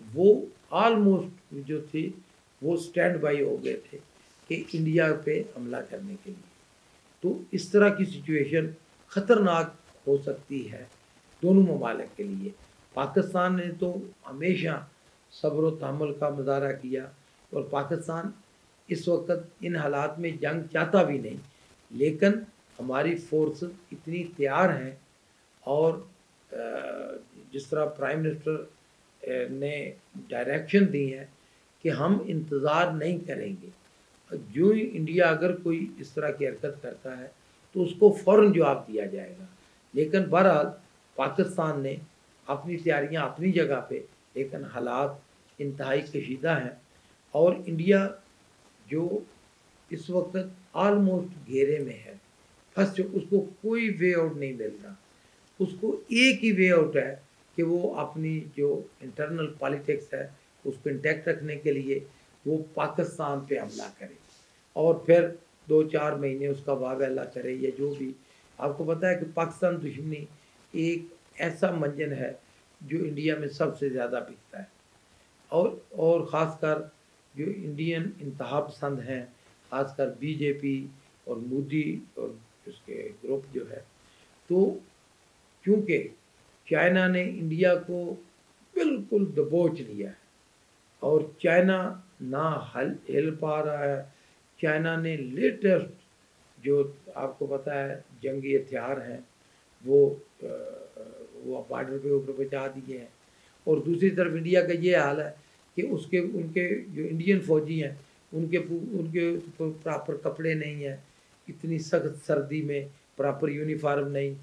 وہ آلموسٹ جو تھی وہ سٹینڈ بائی ہو گئے تھے کہ انڈیا پہ حملہ کرنے کے لیے. تو اس طرح کی سچویشن خطرناک ہو سکتی ہے دونوں ممالک کے لیے. پاکستان نے تو ہمیشہ صبر و تحمل کا مظاہرہ کیا اور پاکستان اس وقت ان حالات میں جنگ چاہتا بھی نہیں، لیکن ہماری فورسز اتنی تیار ہیں اور جس طرح پرائم منسٹر نے ڈائریکشن دی ہے کہ ہم انتظار نہیں کریں گے. جو ہی انڈیا اگر کوئی اس طرح کی حرکت کرتا ہے تو اس کو فوراً جواب دیا جائے گا. لیکن بہرحال پاکستان نے اپنی تیاریاں اپنی جگہ پہ، لیکن حالات انتہائی کشیدہ ہیں اور انڈیا جو اس وقت آلموسٹ گھیرے میں ہے، پھنس اس کو کوئی وے آؤٹ نہیں مل رہا. اس کو ایک ہی وے آؤٹ ہے کہ وہ اپنی جو انٹرنل پالیٹکس ہے اس کو انٹیکٹ رکھنے کے لیے وہ پاکستان پہ حملہ کرے اور پھر 2-4 مہینے اس کا واویلا کرے یا جو بھی. آپ کو پتہ ہے کہ پاکستان دشمنی ایک ایسا منجن ہے جو انڈیا میں سب سے زیادہ بکتا ہے اور خاص کر جو انڈین انتہا پسند ہیں، خاص کر بی جے پی اور مودی اور اس کے گروپ جو ہے. تو کیونکہ چائنا نے انڈیا کو بالکل دبوچ لیا ہے اور چائنا نہ ہل پا رہا ہے. چائنا نے لیٹسٹ جو آپ کو پتہ ہے جنگی ہتھیار ہیں وہ بارڈر پہ اوپر پہنچا دیے ہیں. اور دوسری طرف انڈیا کا یہ حال ہے کہ ان کے جو انڈین فوجی ہیں ان کے پراپر کپڑے نہیں ہیں، اتنی سخت سردی میں پراپر یونیفارم نہیں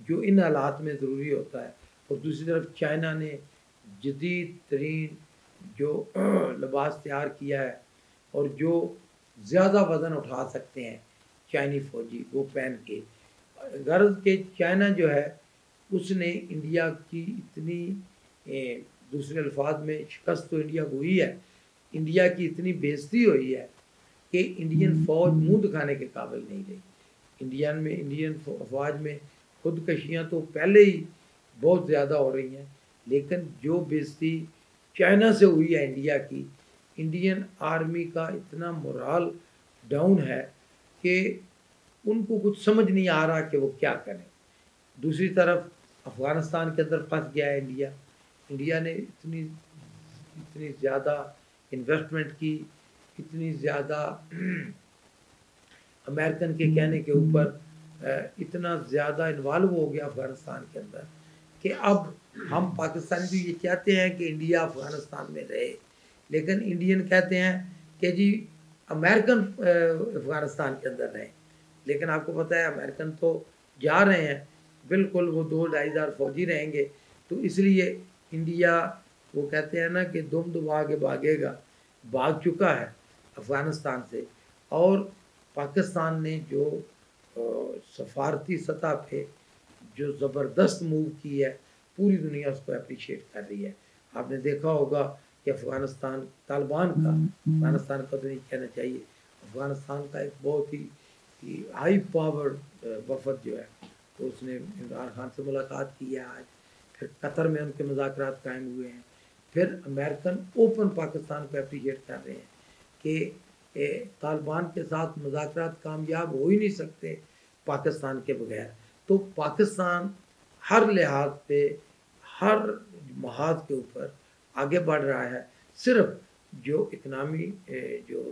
جو ان حالات میں ضروری ہوتا ہے. اور دوسری طرف چائنا نے جدید ترین جو لباس تیار کیا ہے اور جو زیادہ وزن اٹھا سکتے ہیں چائنی فوجی وہ پہن کے. غرض کہ چائنا جو ہے اس نے انڈیا کی اتنی دوسرے الفاظ میں شکست تو انڈیا کو ہوئی ہے، انڈیا کی اتنی بےعزتی ہوئی ہے کہ انڈین فوج منہ دکھانے کے قابل نہیں رہی. انڈین افواج میں خودکشیاں تو پہلے ہی بہت زیادہ ہو رہی ہیں، لیکن جو بےعزتی چائنا سے ہوئی ہے انڈیا کی، انڈین آرمی کا اتنا مورال ڈاؤن ہے کہ ان کو کچھ سمجھ نہیں آ رہا کہ وہ کیا کریں. دوسری طرف افغانستان کے اندر پھنس گیا ہے انڈیا نے اتنی زیادہ انویسٹمنٹ کی، اتنی زیادہ امریکن کے کہنے کے اوپر اتنا زیادہ انوالو ہو گیا افغانستان کے اندر کہ اب ہم پاکستانی بھی یہ چاہتے ہیں کہ انڈیا افغانستان میں رہے، لیکن انڈین کہتے ہیں کہ جی امریکن افغانستان کے اندر رہیں. لیکن آپ کو پتہ ہے امریکن تو جا رہے ہیں، بالکل وہ 2-2.5 ہزار فوجی رہیں گے. تو اس لیے انڈیا وہ کہتے ہیں نا کہ دم دبا کے بھاگے گا، بھاگ چکا ہے افغانستان سے. اور پاکستان نے جو سفارتی سطح پہ جو زبردست موو کی ہے پوری دنیا اس کو اپریشیٹ کر رہی ہے. آپ نے دیکھا ہوگا کہ طالبان کا تو نہیں کہنا چاہیے، افغانستان کا ایک بہت ہی ہائی پاور وفد جو ہے تو اس نے عمران خان سے ملاقات کی ہے آج، پھر قطر میں ان کے مذاکرات قائم ہوئے ہیں. پھر امریکن اوپن پاکستان کو اپریشیٹ کر رہے ہیں کہ طالبان کے ساتھ مذاکرات کامیاب ہو ہی نہیں سکتے پاکستان کے بغیر. تو پاکستان ہر لحاظ پہ ہر محاذ کے اوپر آگے بڑھ رہا ہے. صرف جو اکنامی جو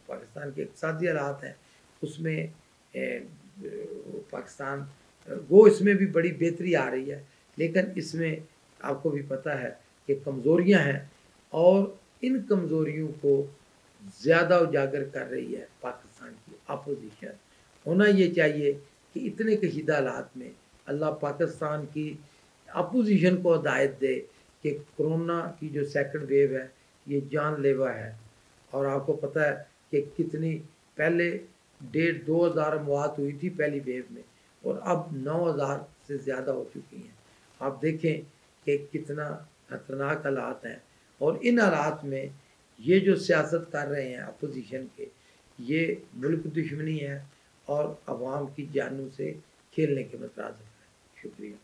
پاکستان کے اقتصادی حالات ہیں اس میں پاکستان اس میں بھی بڑی بہتری آ رہی ہے، لیکن اس میں آپ کو بھی پتہ ہے کہ کمزوریاں ہیں اور ان کمزوریوں کو زیادہ اجاگر کر رہی ہے پاکستان کی اپوزیشن. ہونا یہ چاہیے کہ اتنے کشیدہ حالات میں اللہ پاکستان کی اپوزیشن کو ہدایت دے کہ کرونا کی جو سیکنڈ ویو ہے یہ جان لیوا ہے. اور آپ کو پتہ ہے کہ کتنی پہلے 1,500-2,000 اموات ہوئی تھی پہلی ویو میں اور اب 9,000 سے زیادہ ہو چکی ہیں. آپ دیکھیں کہ کتنا خطرناک حالات ہیں اور ان حالات میں یہ جو سیاست کر رہے ہیں اپوزیشن کے یہ ملک دشمنی ہے اور عوام کی جانوں سے کھیلنے کے مترادف ہے. شکریہ.